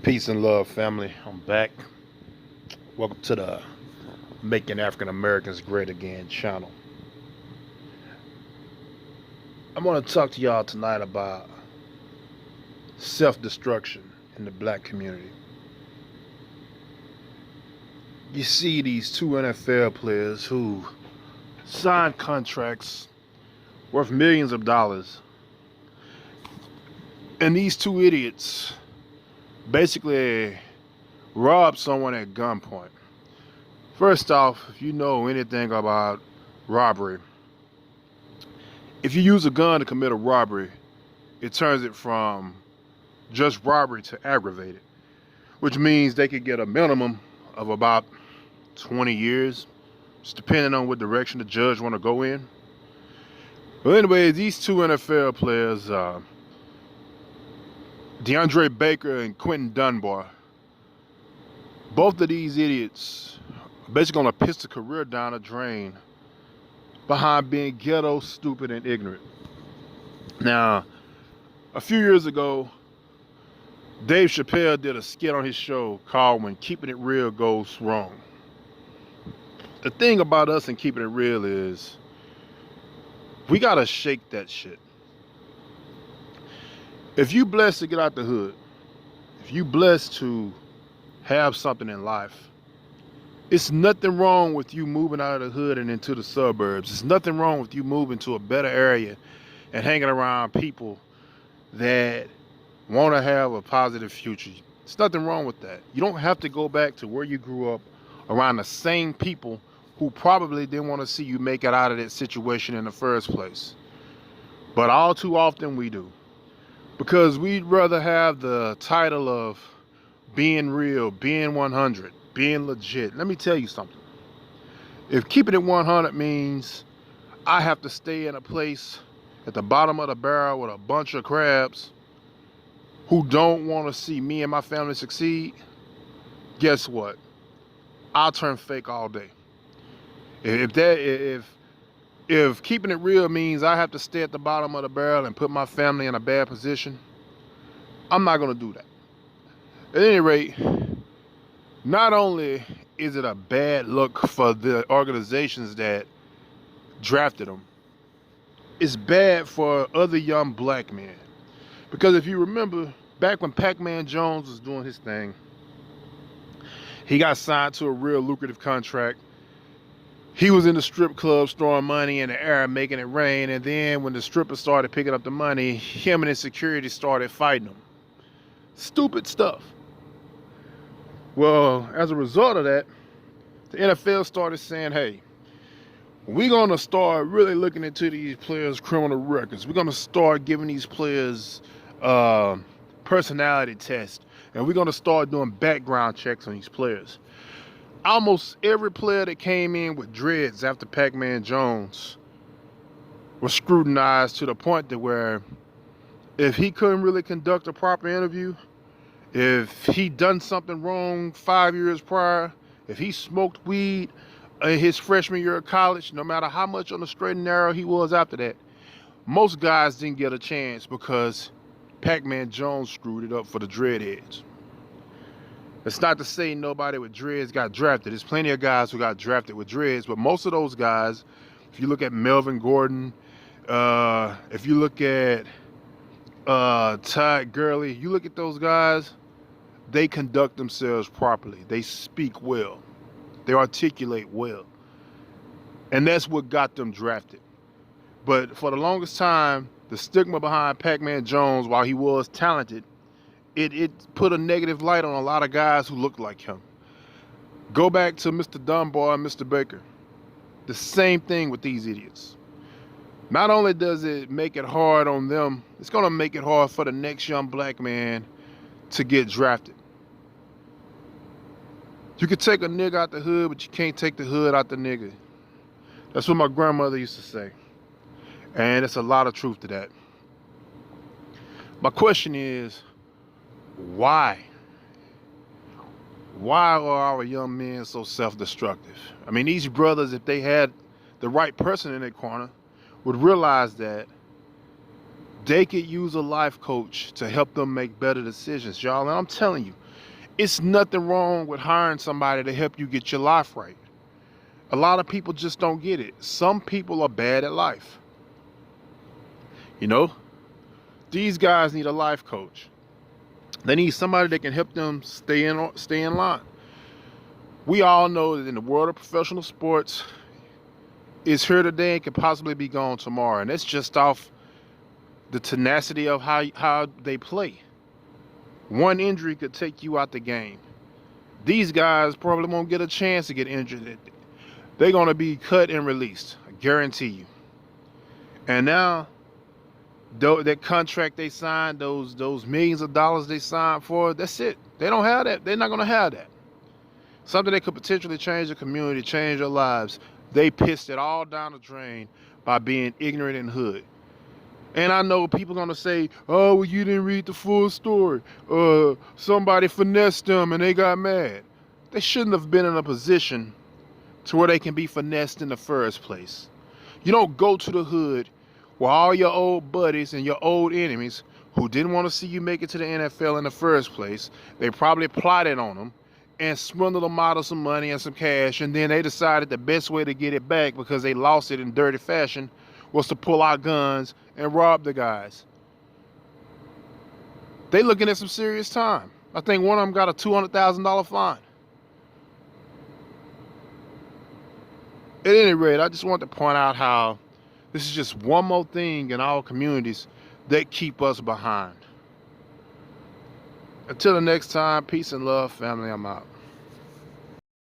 Peace and love, family. I'm back. Welcome to the Making African Americans Great Again channel. I want to talk to y'all tonight about self-destruction in the black community. You see these two NFL players who signed contracts worth millions of dollars, and these two idiots basically robbed someone at gunpoint. First off, if you know anything about robbery, if you use a gun to commit a robbery, it turns it from just robbery to aggravated, which means they could get a minimum of about 20 years, just depending on what direction the judge want to go in. But anyway, these two NFL players, DeAndre Baker and Quentin Dunbar, both of these idiots are basically going to piss the career down the drain behind being ghetto, stupid, and ignorant. Now, a few years ago, Dave Chappelle did a skit on his show called When Keeping It Real Goes Wrong. The thing about us and keeping it real is we gotta shake that shit. If you blessed to get out the hood, if you blessed to have something in life, it's nothing wrong with you moving out of the hood and into the suburbs. It's nothing wrong with you moving to a better area and hanging around people that want to have a positive future. There's nothing wrong with that. You don't have to go back to where you grew up around the same people who probably didn't want to see you make it out of that situation in the first place. But all too often we do. Because we'd rather have the title of being real, being 100, being legit. Let me tell you something. If keeping it 100 means I have to stay in a place at the bottom of the barrel with a bunch of crabs who don't want to see me and my family succeed, guess what? I'll turn fake all day. If keeping it real means I have to stay at the bottom of the barrel and put my family in a bad position, I'm not going to do that. At any rate, not only is it a bad look for the organizations that drafted them, it's bad for other young black men. Because if you remember, back when Pac-Man Jones was doing his thing, he got signed to a real lucrative contract. He was in the strip clubs throwing money in the air, making it rain, and then when the strippers started picking up the money, him and his security started fighting them. Stupid stuff. Well, as a result of that, the NFL started saying, hey, we're going to start really looking into these players' criminal records. We're going to start giving these players personality tests, and we're going to start doing background checks on these players. Almost every player that came in with dreads after Pac-Man Jones was scrutinized to the point that where if he couldn't really conduct a proper interview, if he done something wrong 5 years prior, if he smoked weed in his freshman year of college, no matter how much on the straight and narrow he was after that, most guys didn't get a chance because Pac-Man Jones screwed it up for the dreadheads. It's not to say nobody with dreads got drafted. There's plenty of guys who got drafted with dreads, but most of those guys, if you look at Melvin Gordon, if you look at Todd Gurley, you look at those guys, they conduct themselves properly. They speak well. They articulate well. And that's what got them drafted. But for the longest time, the stigma behind Pac-Man Jones, while he was talented, it put a negative light on a lot of guys who looked like him. Go back to Mr. Dunbar and Mr. Baker. The same thing with these idiots. Not only does it make it hard on them, it's going to make it hard for the next young black man to get drafted. You could take a nigga out the hood, but you can't take the hood out the nigga. That's what my grandmother used to say. And there's a lot of truth to that. My question is, why? Why are our young men so self-destructive? I mean, these brothers, if they had the right person in their corner, would realize that they could use a life coach to help them make better decisions, y'all. And I'm telling you, it's nothing wrong with hiring somebody to help you get your life right. A lot of people just don't get it. Some people are bad at life. You know, these guys need a life coach. They need somebody that can help them stay in line. We all know that in the world of professional sports, it's here today and could possibly be gone tomorrow. And that's just off the tenacity of how they play. One injury could take you out the game. These guys probably won't get a chance to get injured. They're going to be cut and released. I guarantee you. And now, that contract they signed, those millions of dollars they signed for, that's it. They don't have that. They're not going to have that. Something that could potentially change the community, change their lives. They pissed it all down the drain by being ignorant and hood. And I know people are going to say, oh, well, you didn't read the full story. Somebody finessed them and they got mad. They shouldn't have been in a position to where they can be finessed in the first place. You don't go to the hood where all your old buddies and your old enemies who didn't want to see you make it to the NFL in the first place, they probably plotted on them and swindled them out of some money and some cash, and then they decided the best way to get it back because they lost it in dirty fashion was to pull out guns and rob the guys. They looking at some serious time. I think one of them got a $200,000 fine. At any rate, I just want to point out how this is just one more thing in our communities that keep us behind. Until the next time, peace and love, family. I'm out.